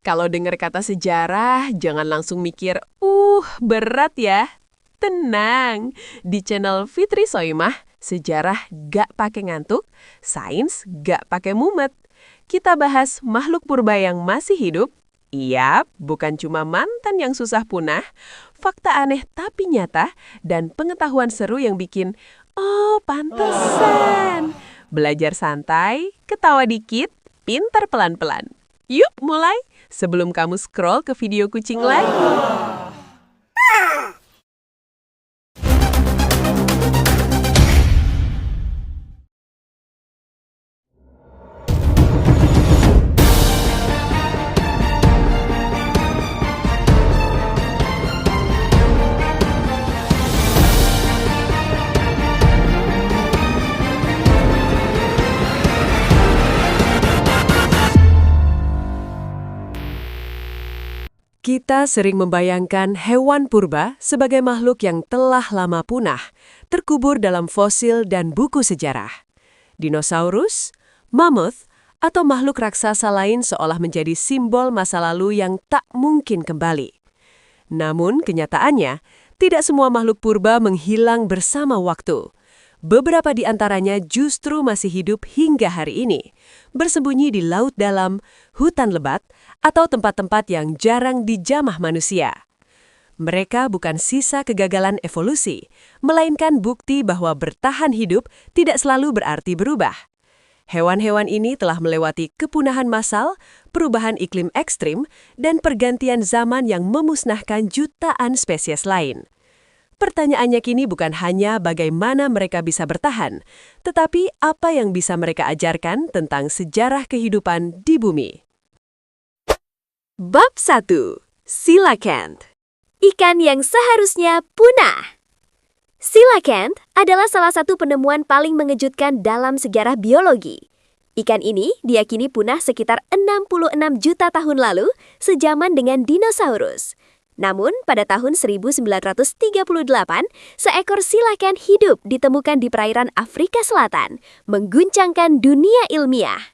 Kalau dengar kata sejarah, jangan langsung mikir, berat ya. Tenang, di channel Fitri Soimah, sejarah gak pakai ngantuk, sains gak pakai mumet. Kita bahas makhluk purba yang masih hidup. Iya, bukan cuma mantan yang susah punah, fakta aneh tapi nyata, dan pengetahuan seru yang bikin, pantesan. Belajar santai, ketawa dikit, pintar pelan-pelan. Yuk mulai, sebelum kamu scroll ke video kucing lagi. Kita sering membayangkan hewan purba sebagai makhluk yang telah lama punah, terkubur dalam fosil dan buku sejarah. Dinosaurus, mammoth, atau makhluk raksasa lain seolah menjadi simbol masa lalu yang tak mungkin kembali. Namun, kenyataannya, tidak semua makhluk purba menghilang bersama waktu. Beberapa di antaranya justru masih hidup hingga hari ini, bersembunyi di laut dalam, hutan lebat, atau tempat-tempat yang jarang dijamah manusia. Mereka bukan sisa kegagalan evolusi, melainkan bukti bahwa bertahan hidup tidak selalu berarti berubah. Hewan-hewan ini telah melewati kepunahan massal, perubahan iklim ekstrim, dan pergantian zaman yang memusnahkan jutaan spesies lain. Pertanyaannya kini bukan hanya bagaimana mereka bisa bertahan, tetapi apa yang bisa mereka ajarkan tentang sejarah kehidupan di bumi. Bab 1. Coelacanth. Ikan yang seharusnya punah. Coelacanth adalah salah satu penemuan paling mengejutkan dalam sejarah biologi. Ikan ini diyakini punah sekitar 66 juta tahun lalu, sejaman dengan dinosaurus. Namun, pada tahun 1938, seekor coelacanth hidup ditemukan di perairan Afrika Selatan, mengguncangkan dunia ilmiah.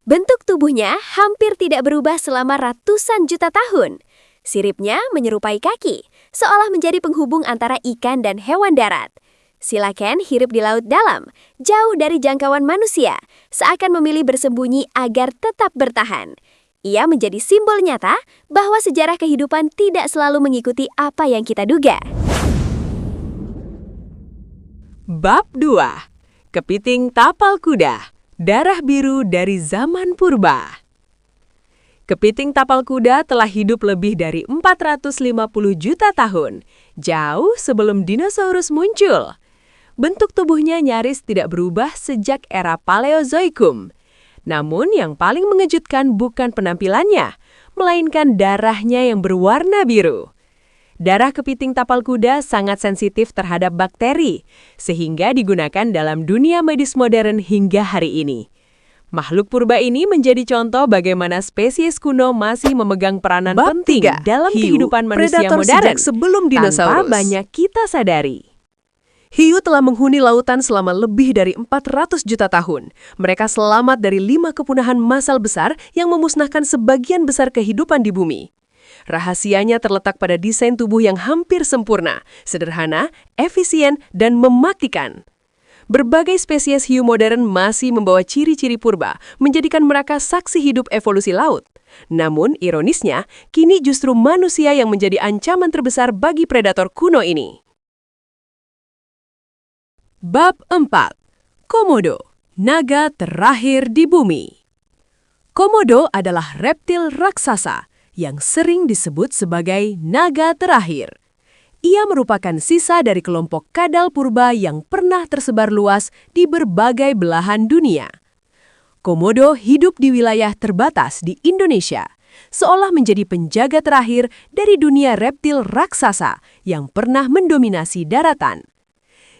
Bentuk tubuhnya hampir tidak berubah selama ratusan juta tahun. Siripnya menyerupai kaki, seolah menjadi penghubung antara ikan dan hewan darat. Coelacanth hidup di laut dalam, jauh dari jangkauan manusia, seakan memilih bersembunyi agar tetap bertahan. Ia menjadi simbol nyata bahwa sejarah kehidupan tidak selalu mengikuti apa yang kita duga. Bab 2. Kepiting tapal kuda. Darah biru dari zaman purba. Kepiting tapal kuda telah hidup lebih dari 450 juta tahun, jauh sebelum dinosaurus muncul. Bentuk tubuhnya nyaris tidak berubah sejak era Paleozoikum. Namun yang paling mengejutkan bukan penampilannya, melainkan darahnya yang berwarna biru. Darah kepiting tapal kuda sangat sensitif terhadap bakteri, sehingga digunakan dalam dunia medis modern hingga hari ini. Makhluk purba ini menjadi contoh bagaimana spesies kuno masih memegang peranan penting dalam kehidupan manusia modern sebelum dinosaurus. Tanpa banyak kita sadari. Hiu telah menghuni lautan selama lebih dari 400 juta tahun. Mereka selamat dari 5 kepunahan massal besar yang memusnahkan sebagian besar kehidupan di bumi. Rahasianya terletak pada desain tubuh yang hampir sempurna, sederhana, efisien, dan mematikan. Berbagai spesies hiu modern masih membawa ciri-ciri purba, menjadikan mereka saksi hidup evolusi laut. Namun, ironisnya, kini justru manusia yang menjadi ancaman terbesar bagi predator kuno ini. Bab 4. Komodo, naga terakhir di bumi. Komodo adalah reptil raksasa yang sering disebut sebagai naga terakhir. Ia merupakan sisa dari kelompok kadal purba yang pernah tersebar luas di berbagai belahan dunia. Komodo hidup di wilayah terbatas di Indonesia, seolah menjadi penjaga terakhir dari dunia reptil raksasa yang pernah mendominasi daratan.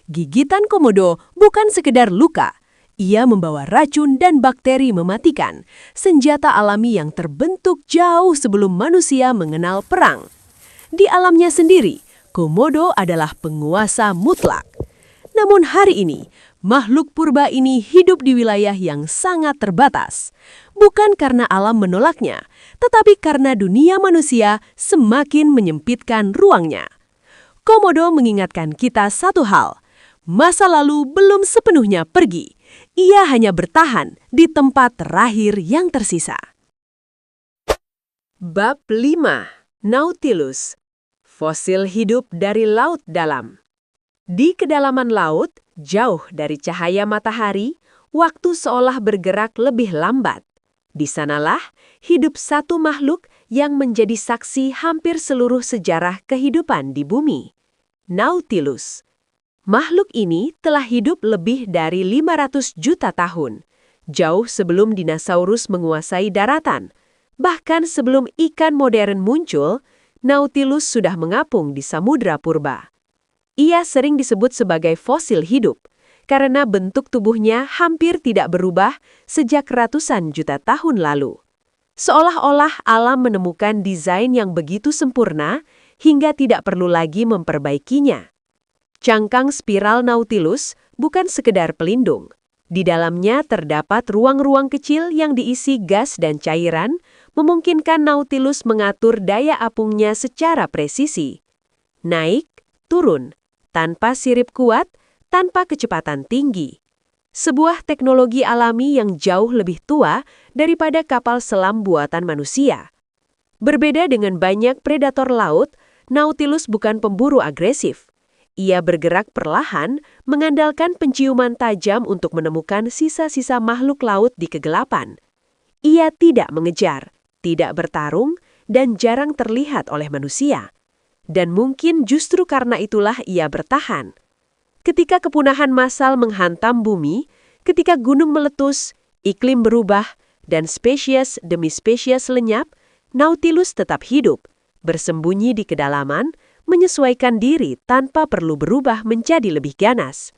Gigitan komodo bukan sekedar luka, ia membawa racun dan bakteri mematikan, senjata alami yang terbentuk jauh sebelum manusia mengenal perang. Di alamnya sendiri, komodo adalah penguasa mutlak. Namun hari ini, makhluk purba ini hidup di wilayah yang sangat terbatas. Bukan karena alam menolaknya, tetapi karena dunia manusia semakin menyempitkan ruangnya. Komodo mengingatkan kita satu hal, masa lalu belum sepenuhnya pergi. Ia hanya bertahan di tempat terakhir yang tersisa. Bab 5. Nautilus. Fosil hidup dari laut dalam. Di kedalaman laut, jauh dari cahaya matahari, waktu seolah bergerak lebih lambat. Di sanalah hidup satu makhluk yang menjadi saksi hampir seluruh sejarah kehidupan di bumi. Nautilus. Makhluk ini telah hidup lebih dari 500 juta tahun, jauh sebelum dinosaurus menguasai daratan. Bahkan sebelum ikan modern muncul, Nautilus sudah mengapung di samudra purba. Ia sering disebut sebagai fosil hidup, karena bentuk tubuhnya hampir tidak berubah sejak ratusan juta tahun lalu. Seolah-olah alam menemukan desain yang begitu sempurna hingga tidak perlu lagi memperbaikinya. Cangkang spiral Nautilus bukan sekedar pelindung. Di dalamnya terdapat ruang-ruang kecil yang diisi gas dan cairan, memungkinkan Nautilus mengatur daya apungnya secara presisi. Naik, turun, tanpa sirip kuat, tanpa kecepatan tinggi. Sebuah teknologi alami yang jauh lebih tua daripada kapal selam buatan manusia. Berbeda dengan banyak predator laut, Nautilus bukan pemburu agresif. Ia bergerak perlahan, mengandalkan penciuman tajam untuk menemukan sisa-sisa makhluk laut di kegelapan. Ia tidak mengejar, tidak bertarung, dan jarang terlihat oleh manusia. Dan mungkin justru karena itulah ia bertahan. Ketika kepunahan massal menghantam bumi, ketika gunung meletus, iklim berubah, dan spesies demi spesies lenyap, Nautilus tetap hidup, bersembunyi di kedalaman, menyesuaikan diri tanpa perlu berubah menjadi lebih ganas.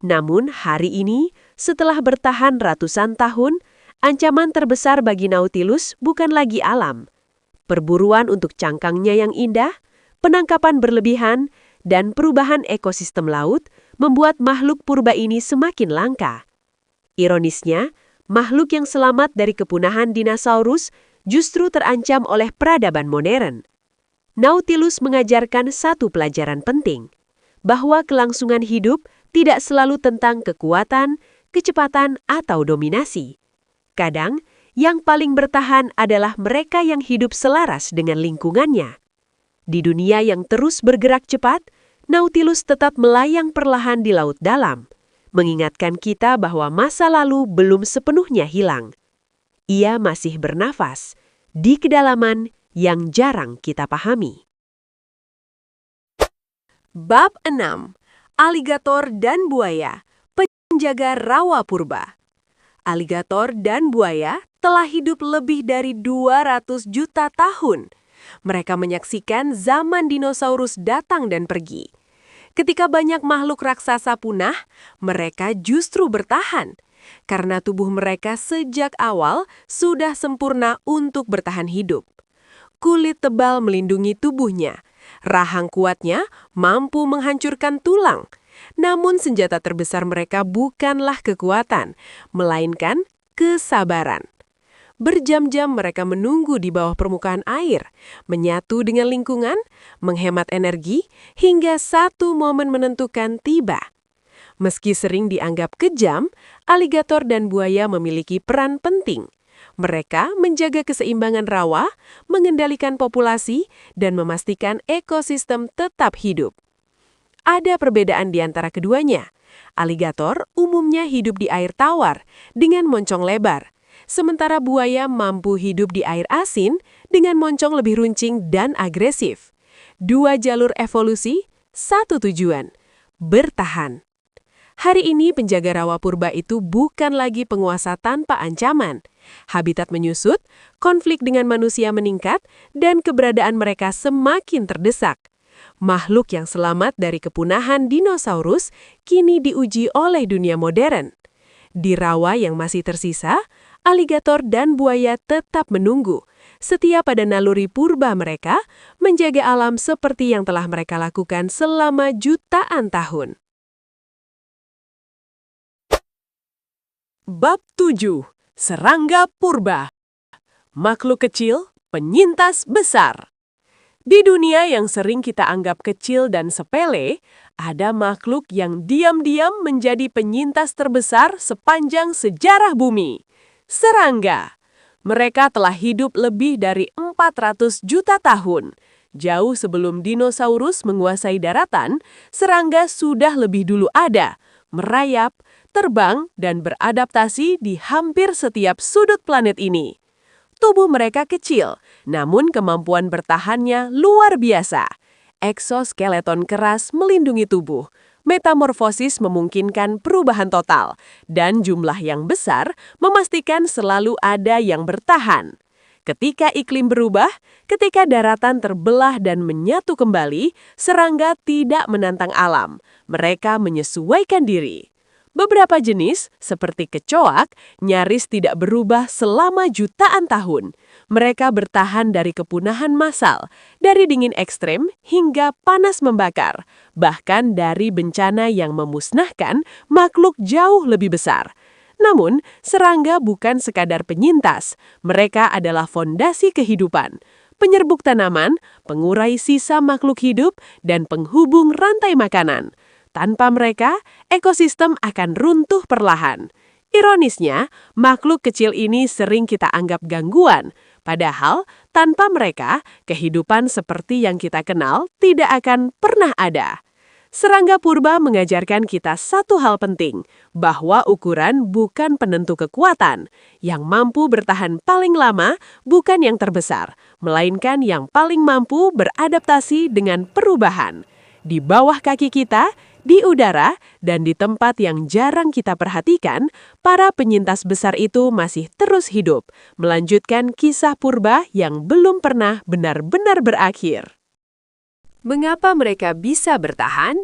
Namun hari ini, setelah bertahan ratusan tahun, ancaman terbesar bagi Nautilus bukan lagi alam. Perburuan untuk cangkangnya yang indah, penangkapan berlebihan, dan perubahan ekosistem laut membuat makhluk purba ini semakin langka. Ironisnya, makhluk yang selamat dari kepunahan dinosaurus justru terancam oleh peradaban modern. Nautilus mengajarkan satu pelajaran penting, bahwa kelangsungan hidup tidak selalu tentang kekuatan, kecepatan, atau dominasi. Kadang, yang paling bertahan adalah mereka yang hidup selaras dengan lingkungannya. Di dunia yang terus bergerak cepat, Nautilus tetap melayang perlahan di laut dalam, mengingatkan kita bahwa masa lalu belum sepenuhnya hilang. Ia masih bernafas di kedalaman yang jarang kita pahami. Bab 6. Aligator dan buaya, penjaga rawa purba. Aligator dan buaya telah hidup lebih dari 200 juta tahun. Mereka menyaksikan zaman dinosaurus datang dan pergi. Ketika banyak makhluk raksasa punah, mereka justru bertahan. Karena tubuh mereka sejak awal sudah sempurna untuk bertahan hidup. Kulit tebal melindungi tubuhnya. Rahang kuatnya mampu menghancurkan tulang. Namun senjata terbesar mereka bukanlah kekuatan, melainkan kesabaran. Berjam-jam mereka menunggu di bawah permukaan air, menyatu dengan lingkungan, menghemat energi, hingga satu momen menentukan tiba. Meski sering dianggap kejam, aligator dan buaya memiliki peran penting. Mereka menjaga keseimbangan rawa, mengendalikan populasi, dan memastikan ekosistem tetap hidup. Ada perbedaan di antara keduanya. Aligator umumnya hidup di air tawar dengan moncong lebar, sementara buaya mampu hidup di air asin dengan moncong lebih runcing dan agresif. Dua jalur evolusi, satu tujuan, bertahan. Hari ini penjaga rawa purba itu bukan lagi penguasa tanpa ancaman. Habitat menyusut, konflik dengan manusia meningkat, dan keberadaan mereka semakin terdesak. Makhluk yang selamat dari kepunahan dinosaurus kini diuji oleh dunia modern. Di rawa yang masih tersisa, aligator dan buaya tetap menunggu, setia pada naluri purba mereka, menjaga alam seperti yang telah mereka lakukan selama jutaan tahun. Bab 7. Serangga purba. Makhluk kecil penyintas besar. Di dunia yang sering kita anggap kecil dan sepele, ada makhluk yang diam-diam menjadi penyintas terbesar sepanjang sejarah bumi. Serangga. Mereka telah hidup lebih dari 400 juta tahun. Jauh sebelum dinosaurus menguasai daratan, serangga sudah lebih dulu ada, merayap, terbang, dan beradaptasi di hampir setiap sudut planet ini. Tubuh mereka kecil, namun kemampuan bertahannya luar biasa. Eksoskeleton keras melindungi tubuh. Metamorfosis memungkinkan perubahan total, dan jumlah yang besar memastikan selalu ada yang bertahan. Ketika iklim berubah, ketika daratan terbelah dan menyatu kembali, serangga tidak menantang alam. Mereka menyesuaikan diri. Beberapa jenis, seperti kecoak, nyaris tidak berubah selama jutaan tahun. Mereka bertahan dari kepunahan massal, dari dingin ekstrem hingga panas membakar, bahkan dari bencana yang memusnahkan makhluk jauh lebih besar. Namun, serangga bukan sekadar penyintas. Mereka adalah fondasi kehidupan. Penyerbuk tanaman, pengurai sisa makhluk hidup, dan penghubung rantai makanan. Tanpa mereka, ekosistem akan runtuh perlahan. Ironisnya, makhluk kecil ini sering kita anggap gangguan. Padahal, tanpa mereka, kehidupan seperti yang kita kenal tidak akan pernah ada. Serangga purba mengajarkan kita satu hal penting, bahwa ukuran bukan penentu kekuatan. Yang mampu bertahan paling lama bukan yang terbesar, melainkan yang paling mampu beradaptasi dengan perubahan. Di bawah kaki kita, di udara, dan di tempat yang jarang kita perhatikan, para penyintas besar itu masih terus hidup, melanjutkan kisah purba yang belum pernah benar-benar berakhir. Mengapa mereka bisa bertahan?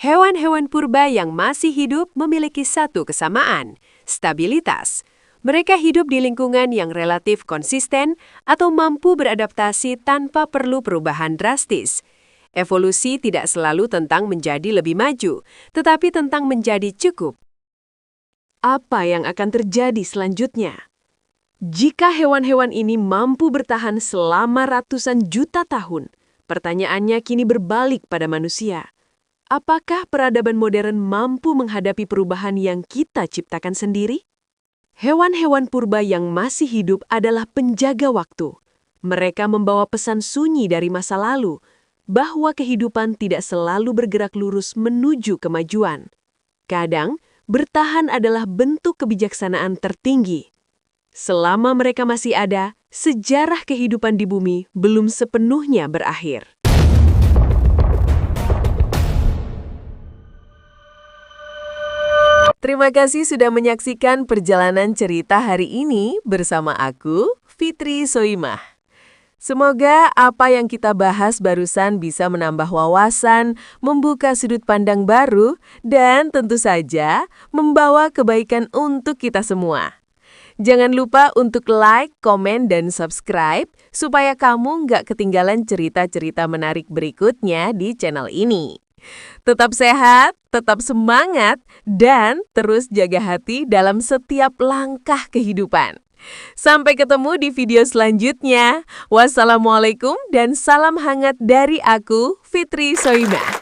Hewan-hewan purba yang masih hidup memiliki satu kesamaan, stabilitas. Mereka hidup di lingkungan yang relatif konsisten atau mampu beradaptasi tanpa perlu perubahan drastis. Evolusi tidak selalu tentang menjadi lebih maju, tetapi tentang menjadi cukup. Apa yang akan terjadi selanjutnya? Jika hewan-hewan ini mampu bertahan selama ratusan juta tahun, pertanyaannya kini berbalik pada manusia. Apakah peradaban modern mampu menghadapi perubahan yang kita ciptakan sendiri? Hewan-hewan purba yang masih hidup adalah penjaga waktu. Mereka membawa pesan sunyi dari masa lalu, bahwa kehidupan tidak selalu bergerak lurus menuju kemajuan. Kadang, bertahan adalah bentuk kebijaksanaan tertinggi. Selama mereka masih ada, sejarah kehidupan di bumi belum sepenuhnya berakhir. Terima kasih sudah menyaksikan perjalanan cerita hari ini bersama aku, Fitri Soimah. Semoga apa yang kita bahas barusan bisa menambah wawasan, membuka sudut pandang baru, dan tentu saja membawa kebaikan untuk kita semua. Jangan lupa untuk like, komen, dan subscribe supaya kamu nggak ketinggalan cerita-cerita menarik berikutnya di channel ini. Tetap sehat, tetap semangat, dan terus jaga hati dalam setiap langkah kehidupan. Sampai ketemu di video selanjutnya. Wassalamualaikum dan salam hangat dari aku, Fitri Soimah.